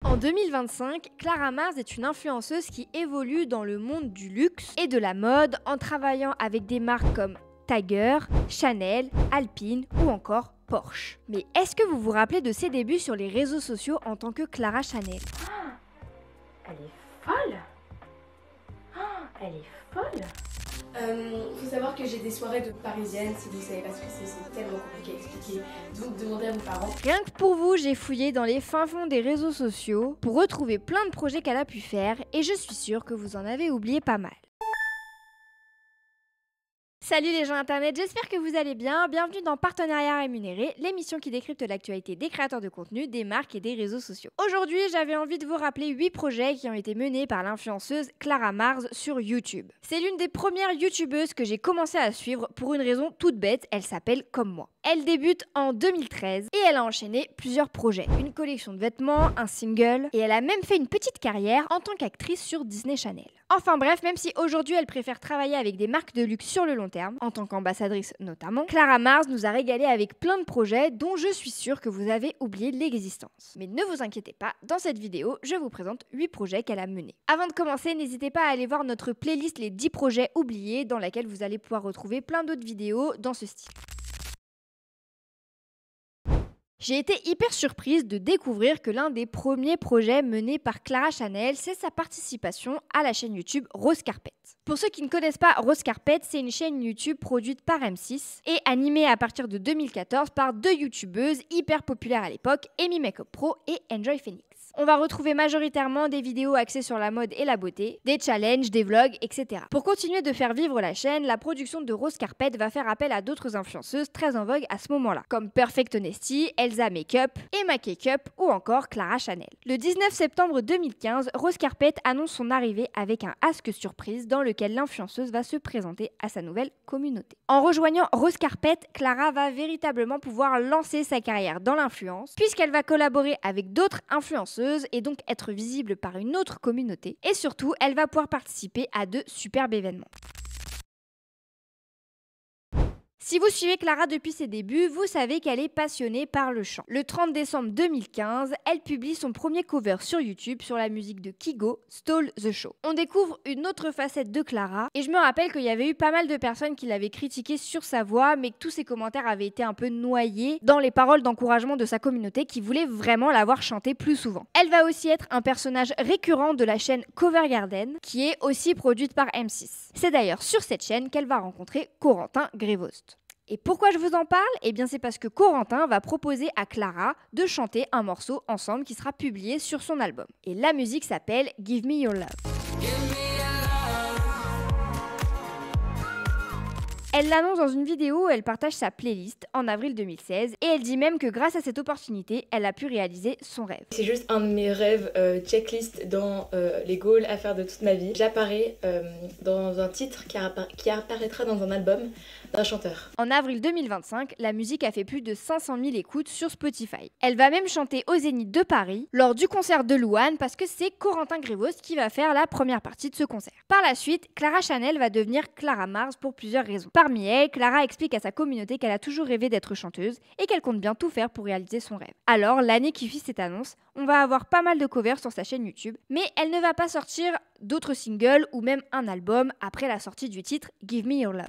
En 2025, Clara Mars est une influenceuse qui évolue dans le monde du luxe et de la mode en travaillant avec des marques comme Tiger, Chanel, Alpine ou encore Porsche. Mais est-ce que vous vous rappelez de ses débuts sur les réseaux sociaux en tant que Clara Chanel? Elle est folle. Elle est folle. Faut savoir que j'ai des soirées de parisiennes, si vous savez pas ce que c'est tellement compliqué à expliquer, donc demandez à vos parents. Rien que pour vous, j'ai fouillé dans les fins fonds des réseaux sociaux pour retrouver plein de projets qu'elle a pu faire et je suis sûre que vous en avez oublié pas mal. Salut les gens internet, j'espère que vous allez bien. Bienvenue dans Partenariat Rémunéré, l'émission qui décrypte l'actualité des créateurs de contenu, des marques et des réseaux sociaux. Aujourd'hui, j'avais envie de vous rappeler 8 projets qui ont été menés par l'influenceuse Clara Mars sur YouTube. C'est l'une des premières youtubeuses que j'ai commencé à suivre pour une raison toute bête, elle s'appelle Comme moi. Elle débute en 2013 et elle a enchaîné plusieurs projets. Une collection de vêtements, un single et elle a même fait une petite carrière en tant qu'actrice sur Disney Channel. Enfin bref, même si aujourd'hui elle préfère travailler avec des marques de luxe sur le long terme, en tant qu'ambassadrice notamment, Clara Mars nous a régalé avec plein de projets dont je suis sûre que vous avez oublié l'existence. Mais ne vous inquiétez pas, dans cette vidéo, je vous présente 8 projets qu'elle a menés. Avant de commencer, n'hésitez pas à aller voir notre playlist les 10 projets oubliés dans laquelle vous allez pouvoir retrouver plein d'autres vidéos dans ce style. J'ai été hyper surprise de découvrir que l'un des premiers projets menés par Clara Chanel, c'est sa participation à la chaîne YouTube Rose Carpet. Pour ceux qui ne connaissent pas Rose Carpet, c'est une chaîne YouTube produite par M6 et animée à partir de 2014 par deux youtubeuses hyper populaires à l'époque, Amy Makeup Pro et Enjoy Phoenix. On va retrouver majoritairement des vidéos axées sur la mode et la beauté, des challenges, des vlogs, etc. Pour continuer de faire vivre la chaîne, la production de Rose Carpet va faire appel à d'autres influenceuses très en vogue à ce moment-là, comme Perfect Honesty, Elsa Makeup, Emma Cakeup ou encore Clara Chanel. Le 19 septembre 2015, Rose Carpet annonce son arrivée avec un ask surprise dans lequel l'influenceuse va se présenter à sa nouvelle communauté. En rejoignant Rose Carpet, Clara va véritablement pouvoir lancer sa carrière dans l'influence, puisqu'elle va collaborer avec d'autres influenceuses et donc être visible par une autre communauté. Et surtout, elle va pouvoir participer à de superbes événements. Si vous suivez Clara depuis ses débuts, vous savez qu'elle est passionnée par le chant. Le 30 décembre 2015, elle publie son premier cover sur YouTube sur la musique de Kygo, Stole the Show. On découvre une autre facette de Clara et je me rappelle qu'il y avait eu pas mal de personnes qui l'avaient critiquée sur sa voix, mais que tous ses commentaires avaient été un peu noyés dans les paroles d'encouragement de sa communauté qui voulait vraiment la voir chanter plus souvent. Elle va aussi être un personnage récurrent de la chaîne Cover Garden, qui est aussi produite par M6. C'est d'ailleurs sur cette chaîne qu'elle va rencontrer Corentin Grévost. Et pourquoi je vous en parle? Eh bien c'est parce que Corentin va proposer à Clara de chanter un morceau ensemble qui sera publié sur son album. Et la musique s'appelle Give Me Your Love. Elle l'annonce dans une vidéo où elle partage sa playlist en avril 2016 et elle dit même que grâce à cette opportunité, elle a pu réaliser son rêve. C'est juste un de mes rêves checklist dans les goals à faire de toute ma vie. J'apparais dans un titre qui apparaîtra dans un album d'un chanteur. En avril 2025, la musique a fait plus de 500 000 écoutes sur Spotify. Elle va même chanter au Zénith de Paris lors du concert de Louane parce que c'est Corentin Grévost qui va faire la première partie de ce concert. Par la suite, Clara Chanel va devenir Clara Mars pour plusieurs raisons. Parmi elles, Clara explique à sa communauté qu'elle a toujours rêvé d'être chanteuse et qu'elle compte bien tout faire pour réaliser son rêve. Alors, l'année qui suit cette annonce, on va avoir pas mal de covers sur sa chaîne YouTube, mais elle ne va pas sortir d'autres singles ou même un album après la sortie du titre Give Me Your Love.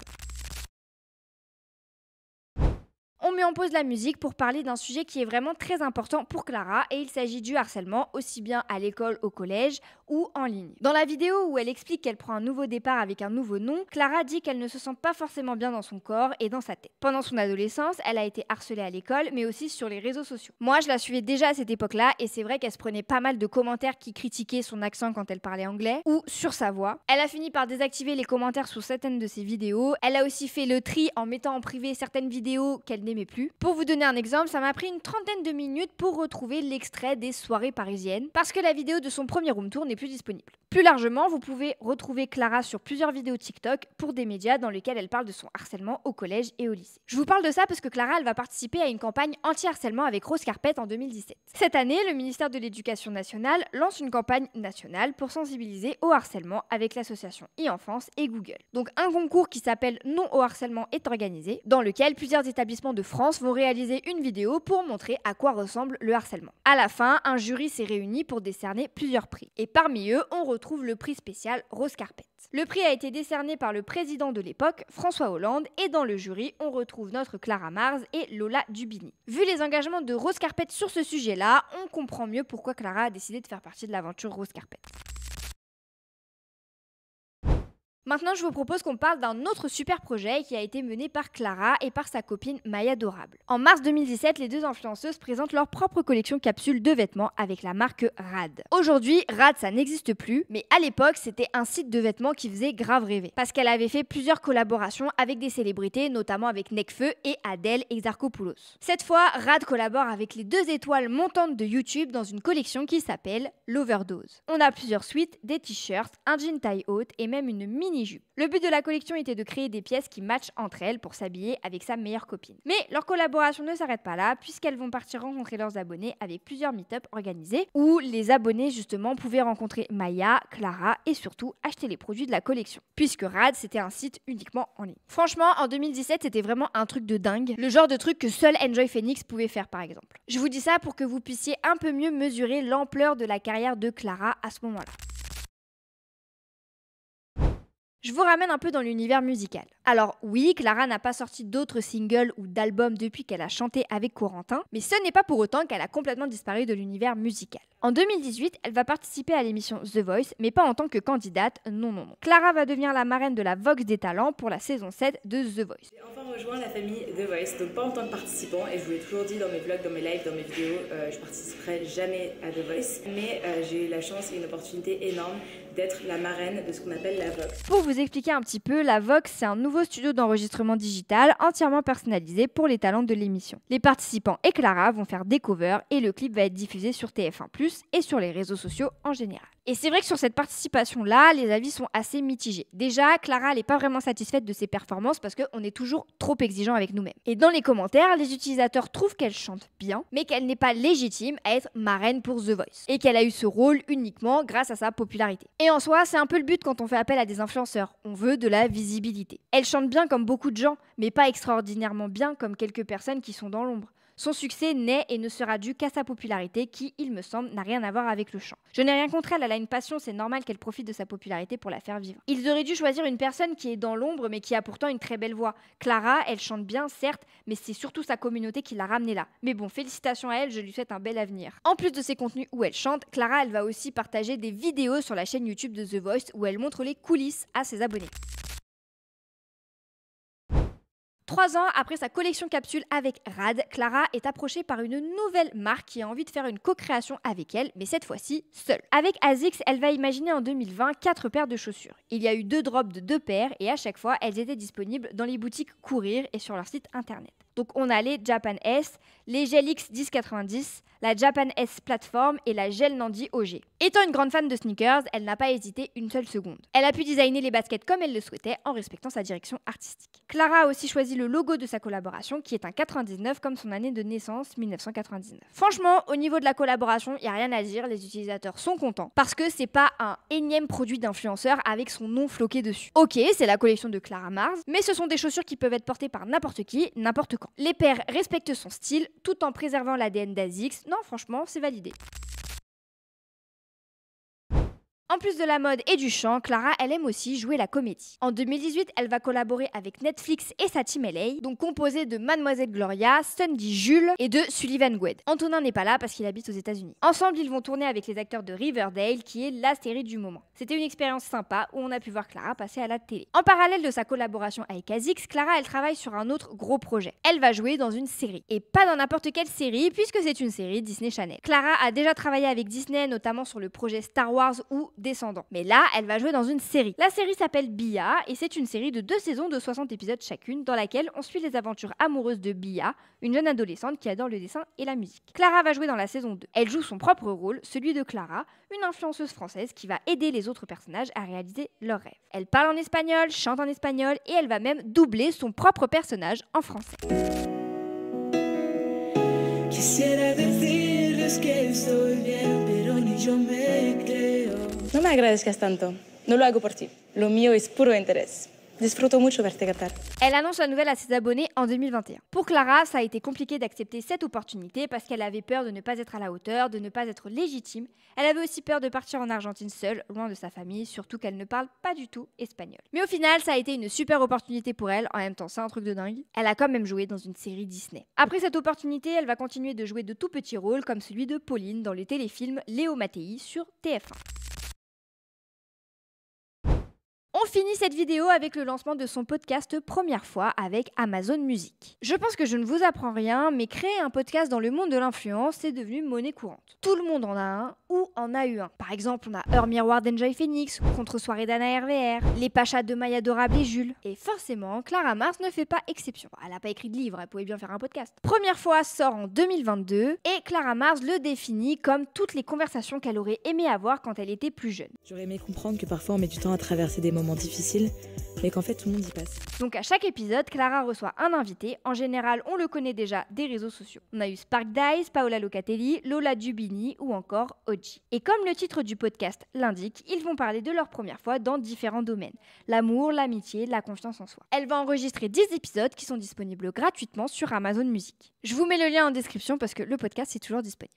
On met en pause la musique pour parler d'un sujet qui est vraiment très important pour Clara et il s'agit du harcèlement aussi bien à l'école, au collège ou en ligne. Dans la vidéo où elle explique qu'elle prend un nouveau départ avec un nouveau nom, Clara dit qu'elle ne se sent pas forcément bien dans son corps et dans sa tête. Pendant son adolescence, elle a été harcelée à l'école mais aussi sur les réseaux sociaux. Moi, je la suivais déjà à cette époque-là et c'est vrai qu'elle se prenait pas mal de commentaires qui critiquaient son accent quand elle parlait anglais ou sur sa voix. Elle a fini par désactiver les commentaires sous certaines de ses vidéos. Elle a aussi fait le tri en mettant en privé certaines vidéos qu'elle n'aimait plus. Pour vous donner un exemple, ça m'a pris une trentaine de minutes pour retrouver l'extrait des soirées parisiennes parce que la vidéo de son premier room tour n'est plus disponible. Plus largement, vous pouvez retrouver Clara sur plusieurs vidéos TikTok pour des médias dans lesquels elle parle de son harcèlement au collège et au lycée. Je vous parle de ça parce que Clara, elle va participer à une campagne anti-harcèlement avec Rose Carpet en 2017. Cette année, le ministère de l'Éducation nationale lance une campagne nationale pour sensibiliser au harcèlement avec l'association e-enfance et Google. Donc un concours qui s'appelle Non au harcèlement est organisé, dans lequel plusieurs établissements de France vont réaliser une vidéo pour montrer à quoi ressemble le harcèlement. À la fin, un jury s'est réuni pour décerner plusieurs prix. Et parmi eux, on retrouve le prix spécial Rose Carpet. Le prix a été décerné par le président de l'époque, François Hollande, et dans le jury, on retrouve notre Clara Mars et Lola Dubini. Vu les engagements de Rose Carpet sur ce sujet-là, on comprend mieux pourquoi Clara a décidé de faire partie de l'aventure Rose Carpet. Maintenant, je vous propose qu'on parle d'un autre super projet qui a été mené par Clara et par sa copine Maya Dorable. En mars 2017, les deux influenceuses présentent leur propre collection capsule de vêtements avec la marque Rad. Aujourd'hui, Rad, ça n'existe plus, mais à l'époque, c'était un site de vêtements qui faisait grave rêver. Parce qu'elle avait fait plusieurs collaborations avec des célébrités, notamment avec Nekfeu et Adèle Exarchopoulos. Cette fois, Rad collabore avec les deux étoiles montantes de YouTube dans une collection qui s'appelle l'Overdose. On a plusieurs suites, des t-shirts, un jean taille haute et même une mini-jupe. Le but de la collection était de créer des pièces qui matchent entre elles pour s'habiller avec sa meilleure copine. Mais leur collaboration ne s'arrête pas là, puisqu'elles vont partir rencontrer leurs abonnés avec plusieurs meet-up organisés, où les abonnés justement pouvaient rencontrer Maya, Clara et surtout acheter les produits de la collection. Puisque Rad, c'était un site uniquement en ligne. Franchement, en 2017, c'était vraiment un truc de dingue, le genre de truc que seul Enjoy Phoenix pouvait faire par exemple. Je vous dis ça pour que vous puissiez un peu mieux mesurer l'ampleur de la carrière de Clara à ce moment-là. Je vous ramène un peu dans l'univers musical. Alors oui, Clara n'a pas sorti d'autres singles ou d'albums depuis qu'elle a chanté avec Corentin, mais ce n'est pas pour autant qu'elle a complètement disparu de l'univers musical. En 2018, elle va participer à l'émission The Voice, mais pas en tant que candidate, non. Clara va devenir la marraine de la Vox des talents pour la saison 7 de The Voice. J'ai enfin rejoint la famille The Voice, donc pas en tant que participant, et je vous l'ai toujours dit dans mes vlogs, dans mes lives, dans mes vidéos, je participerai jamais à The Voice, mais j'ai eu la chance et une opportunité énorme d'être la marraine de ce qu'on appelle la Vox. Pour vous expliquer un petit peu, la Vox, c'est un nouveau studio d'enregistrement digital entièrement personnalisé pour les talents de l'émission. Les participants et Clara vont faire des covers et le clip va être diffusé sur TF1+, et sur les réseaux sociaux en général. Et c'est vrai que sur cette participation-là, les avis sont assez mitigés. Déjà, Clara, elle n'est pas vraiment satisfaite de ses performances parce qu'on est toujours trop exigeant avec nous-mêmes. Et dans les commentaires, les utilisateurs trouvent qu'elle chante bien, mais qu'elle n'est pas légitime à être marraine pour The Voice. Et qu'elle a eu ce rôle uniquement grâce à sa popularité. Et en soi, c'est un peu le but quand on fait appel à des influenceurs. On veut de la visibilité. Elle chante bien comme beaucoup de gens, mais pas extraordinairement bien comme quelques personnes qui sont dans l'ombre. Son succès n'est et ne sera dû qu'à sa popularité qui, il me semble, n'a rien à voir avec le chant. Je n'ai rien contre elle, elle a une passion, c'est normal qu'elle profite de sa popularité pour la faire vivre. Ils auraient dû choisir une personne qui est dans l'ombre mais qui a pourtant une très belle voix. Clara, elle chante bien, certes, mais c'est surtout sa communauté qui l'a ramenée là. Mais bon, félicitations à elle, je lui souhaite un bel avenir. En plus de ses contenus où elle chante, Clara, elle va aussi partager des vidéos sur la chaîne YouTube de The Voice où elle montre les coulisses à ses abonnés. 3 ans après sa collection capsule avec Rad, Clara est approchée par une nouvelle marque qui a envie de faire une co-création avec elle, mais cette fois-ci seule. Avec ASICS, elle va imaginer en 2020 4 paires de chaussures. Il y a eu 2 drops de 2 paires et à chaque fois, elles étaient disponibles dans les boutiques Courir et sur leur site internet. Donc on a les Japan S, les Gel X 1090, la Japan S Platform et la Gel Nandi OG. Étant une grande fan de sneakers, elle n'a pas hésité une seule seconde. Elle a pu designer les baskets comme elle le souhaitait en respectant sa direction artistique. Clara a aussi choisi le logo de sa collaboration qui est un 99 comme son année de naissance 1999. Franchement, au niveau de la collaboration, il n'y a rien à dire, les utilisateurs sont contents parce que c'est pas un énième produit d'influenceur avec son nom floqué dessus. Ok, c'est la collection de Clara Mars, mais ce sont des chaussures qui peuvent être portées par n'importe qui, n'importe quand. Les paires respectent son style tout en préservant l'ADN d'ASICS. Non, franchement, c'est validé. En plus de la mode et du chant, Clara, elle aime aussi jouer la comédie. En 2018, elle va collaborer avec Netflix et sa team LA, donc composée de Mademoiselle Gloria, Sandy Jules et de Sullivan Gwed. Antonin n'est pas là parce qu'il habite aux États-Unis. Ensemble, ils vont tourner avec les acteurs de Riverdale, qui est la série du moment. C'était une expérience sympa où on a pu voir Clara passer à la télé. En parallèle de sa collaboration avec ASICS, Clara, elle travaille sur un autre gros projet. Elle va jouer dans une série. Et pas dans n'importe quelle série, puisque c'est une série Disney Channel. Clara a déjà travaillé avec Disney, notamment sur le projet Star Wars ou descendants. Mais là, elle va jouer dans une série. La série s'appelle Bia et c'est une série de 2 saisons de 60 épisodes chacune dans laquelle on suit les aventures amoureuses de Bia, une jeune adolescente qui adore le dessin et la musique. Clara va jouer dans la saison 2. Elle joue son propre rôle, celui de Clara, une influenceuse française qui va aider les autres personnages à réaliser leurs rêves. Elle parle en espagnol, chante en espagnol et elle va même doubler son propre personnage en français. No me agradezcas tanto. No lo hago por ti. Lo mío es puro interés. Disfruto mucho verte cantar. Elle annonce la nouvelle à ses abonnés en 2021. Pour Clara, ça a été compliqué d'accepter cette opportunité parce qu'elle avait peur de ne pas être à la hauteur, de ne pas être légitime. Elle avait aussi peur de partir en Argentine seule, loin de sa famille, surtout qu'elle ne parle pas du tout espagnol. Mais au final, ça a été une super opportunité pour elle. En même temps, c'est un truc de dingue. Elle a quand même joué dans une série Disney. Après cette opportunité, elle va continuer de jouer de tout petits rôles comme celui de Pauline dans le téléfilm Léo Mattei sur TF1. On finit cette vidéo avec le lancement de son podcast Première fois avec Amazon Music. Je pense que je ne vous apprends rien, mais créer un podcast dans le monde de l'influence, c'est devenu monnaie courante. Tout le monde en a un ou en a eu un. Par exemple, on a Heure Miroir d'Enjoy Phoenix, Contre-soirée d'Anna RVR, Les Pachas de Maya Adorable et Jules. Et forcément, Clara Mars ne fait pas exception. Elle n'a pas écrit de livre, elle pouvait bien faire un podcast. Première fois sort en 2022 et Clara Mars le définit comme toutes les conversations qu'elle aurait aimé avoir quand elle était plus jeune. J'aurais aimé comprendre que parfois on met du temps à traverser des moments difficiles, mais qu'en fait tout le monde y passe. Donc à chaque épisode, Clara reçoit un invité. En général, on le connaît déjà des réseaux sociaux. On a eu Spark Dice, Paola Locatelli, Lola Dubini ou encore Oji. Et comme le titre du podcast l'indique, ils vont parler de leur première fois dans différents domaines. L'amour, l'amitié, la confiance en soi. Elle va enregistrer 10 épisodes qui sont disponibles gratuitement sur Amazon Music. Je vous mets le lien en description parce que le podcast est toujours disponible.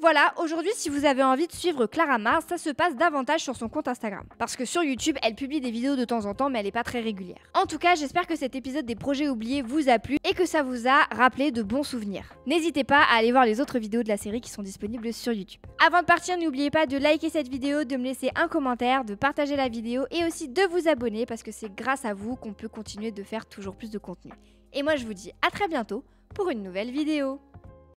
Voilà, aujourd'hui, si vous avez envie de suivre Clara Mars, ça se passe davantage sur son compte Instagram. Parce que sur YouTube, elle publie des vidéos de temps en temps, mais elle n'est pas très régulière. En tout cas, j'espère que cet épisode des projets oubliés vous a plu et que ça vous a rappelé de bons souvenirs. N'hésitez pas à aller voir les autres vidéos de la série qui sont disponibles sur YouTube. Avant de partir, n'oubliez pas de liker cette vidéo, de me laisser un commentaire, de partager la vidéo et aussi de vous abonner parce que c'est grâce à vous qu'on peut continuer de faire toujours plus de contenu. Et moi, je vous dis à très bientôt pour une nouvelle vidéo.